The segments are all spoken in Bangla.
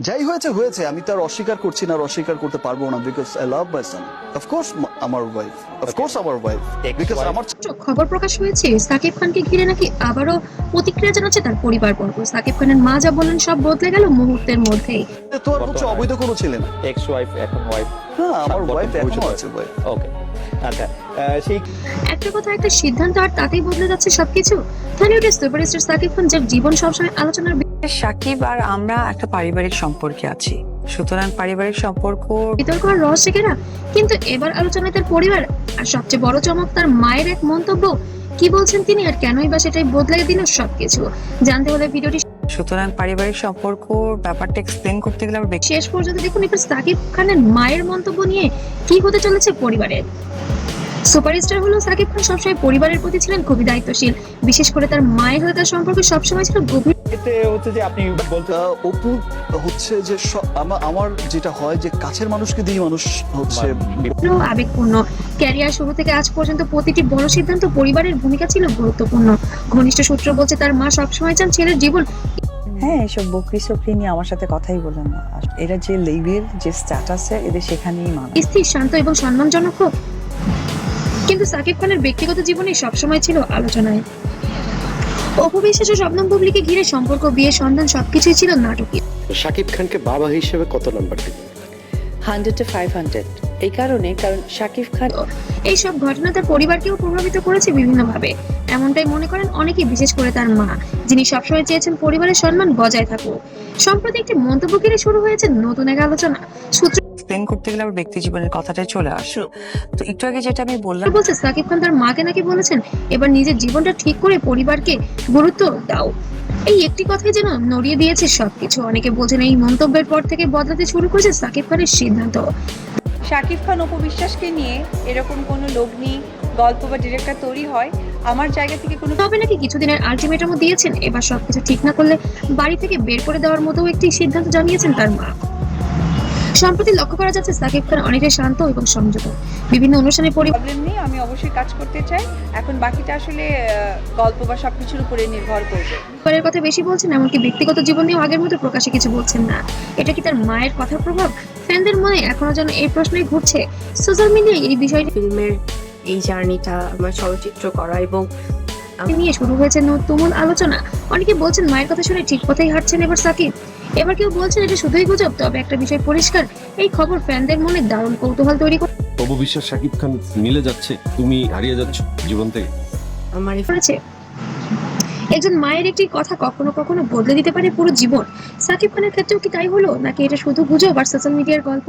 যাই হয়েছে হয়েছে, আমি তো আর অস্বীকার করছি না, আর অস্বীকার করতে পারবো না, because I love my son. Of course আমার ওয়াইফ, অফকোর্স আমার ওয়াইফ, বিকজ আমার খবর প্রকাশ হয়েছে সাকিব খানকে ঘিরে নাকি আবারও প্রতিক্রিয়া জানাচ্ছে তার পরিবারবর্গ। সাকিব খানের মা যা বললেন সব বদলে গেল মুহূর্তের মধ্যেই। তো আর হচ্ছে অবৈধ কোনো ছেলে না। এক্স ওয়াইফ এখন ওয়াইফ। হ্যাঁ, আমার ওয়াইফ এখনো আছে ভাই। ওকে, আচ্ছা, সেই একটা কথা, একটা সিদ্ধান্ত, আর তাতেই বদলে যাচ্ছে সবকিছু। টলিউডের সুপারস্টার সাকিব খান যার জীবন সবসময় আলোচনার সাকিব আর আমরা একটা পারিবারিক সম্পর্কে আছি, সুতরাং পারিবারিক সম্পর্ক বিতর্ক আর রহস্য ঘেরা, কিন্তু এবার আলোচনায় তার পরিবার। আর সবচেয়ে বড় চমক তার মায়ের এক মন্তব্য। কি বলছেন তিনি আর কেনই বা সেটাই বদলে দিল সবকিছু। জানতে হলে ভিডিওটি সুতরাং পারিবারিক সম্পর্ক ব্যাপারটা এক্সপ্লেন করতে গেলে আমার শেষ পর্যন্ত দেখুন এবার সাকিব খানের মায়ের মন্তব্য নিয়ে কি হতে চলেছে পরিবারের। সুপারস্টার হলো সাকিব খান সবসময় পরিবারের প্রতি ছিলেন খুবই দায়িত্বশীল, বিশেষ করে তার মায়ের সাথে তার সম্পর্ক সবসময় ছিল গভীর। এতে হচ্ছে যে আপনি বলতে অপু হচ্ছে যে আমার যেটা হয় যে কাছের মানুষকে দিয়ে মানুষ হচ্ছে আবেগপূর্ণ। ক্যারিয়ার শুরু থেকে আজ পর্যন্ত প্রতিটি বড় সিদ্ধান্ত পরিবারের ভূমিকা ছিল গুরুত্বপূর্ণ। ঘনিষ্ঠ সূত্র বলছে তার মা সবসময় চান ছেলের জীবন। হ্যাঁ, এসব বকরি সকরি নিয়ে আমার সাথে কথাই বলেন না। এরা যে লেভেল, যে স্ট্যাটাসে, এদের সেখানেই মানে স্থির, শান্ত এবং সম্মানজনক হোক। কিন্তু সাকিব খানের ব্যক্তিগত জীবনে সবসময় ছিল আলোচনায়। অপু বিশ্বাস ও শবনম বুবলিকে ঘিরে সম্পর্ক, বিয়ে, সন্তান সবকিছুই ছিল নাটকীয়। শাকিব খানকে বাবা হিসেবে কত নাম্বার দিবেন? 100 to 500। এই কারণ শাকিব খান এইসব ঘটনা তার পরিবারকেও প্রভাবিত করেছে বিভিন্নভাবে, এমনটাই মনে করেন অনেকেই, বিশেষ করে তার মা, যিনি সবসময় চেয়েছেন পরিবারের সম্মান বজায় থাকুক। সম্প্রতি একটি মন্তব্য ঘিরে শুরু হয়েছে নতুন এক আলোচনা। সূত্র এক্সপ্লেন করতে গেলে আমার ব্যক্তি জীবনের কথাটাই চলে আসে। তো একটু আগে যেটা আমি বললাম, বলছে সাকিব খান তার মাকে নাকি বলেছেন এবার নিজের জীবনটা ঠিক করে পরিবারকে গুরুত্ব দাও। এই একটি কথাই যেন নড়িয়ে দিয়েছে সবকিছু। অনেকে বলছেন এই মন্তব্যের পর থেকে বদলাতে শুরু করেছে সাকিব খানের সিদ্ধান্ত। শাকিব খান অপু বিশ্বাসকে নিয়ে এরকম কোনো লগ্নি গল্প বা ডিরেক্টর তৈরি হয়, আমার জায়গা থেকে কোনো তবে নাকি কিছুদিনের আলটিমেটামও দিয়েছেন, এবার সবকিছু ঠিক না করলে বাড়ি থেকে বের করে দেওয়ার মতো একটি সিদ্ধান্ত জানিয়েছেন তার মা। সম্প্রতি লক্ষ্য করা যাচ্ছে সাকিব খান অনেকটাই শান্ত এবং সংযত। বিভিন্ন অনুষ্ঠানে প্রবলেম নেই, আমি অবশ্যই কাজ করতে চাই। এখন বাকিটা আসলে গল্প বা সবকিছুর উপরে নির্ভর করবে। পরিবারের কথা বেশি বলছেন, এমনকি ব্যক্তিগত জীবন নিয়েও আগের মতো প্রকাশে কিছু বলছেন না। এটা কি তার মায়ের কথার প্রভাব? ফ্যানদের মনে এখনো যেন এই প্রশ্নই ঘুরছে। সোশ্যাল মিডিয়ায় এই বিষয়টি ফিল্মের এই জার্নিটা আমার চলচ্চিত্র করা এবং নিয়ে শুরু হয়েছে তুমুল আলোচনা। অনেকে বলছেন মায়ের কথা শুনে ঠিক পথেই হাঁটছেন এবার সাকিব, এবার কেউ বলছেন এটা শুধুই গুজব। তবে একটা বিষয় পরিষ্কার, এই খবর ফ্যানদের মনে দারুণ কৌতূহল তৈরি অপু বিশ্বাস শাকিব খান মিলে যাচ্ছে, তুমি হারিয়ে যাচ্ছ জীবন থেকে। আমার করেছে। একজন মায়ের একটি কথা কখনো কখনো বদলে দিতে পারে পুরো জীবন। সাকিব খানের ক্ষেত্রেও কি তাই হলো, নাকি এটা শুধু গুজব আর সোশ্যাল মিডিয়ার গল্প?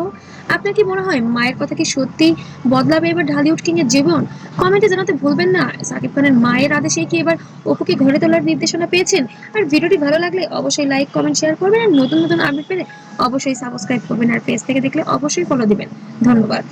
আপনার কি মনে হয় মায়ের কথা কি সত্যি বদলাবে এবার ঢালিউড কিং এর জীবন? কমেন্টে জানাতে ভুলবেন না সাকিব খানের মায়ের আদেশে কি এবার অপুকে ঘরে তোলার নির্দেশনা পেয়েছেন। আর ভিডিওটি ভালো লাগলে অবশ্যই লাইক, কমেন্ট, শেয়ার করবেন। আর নতুন নতুন আপডেট পেতে অবশ্যই সাবস্ক্রাইব করবেন। আর পেজ থেকে দেখলে অবশ্যই ফলো দিবেন। ধন্যবাদ।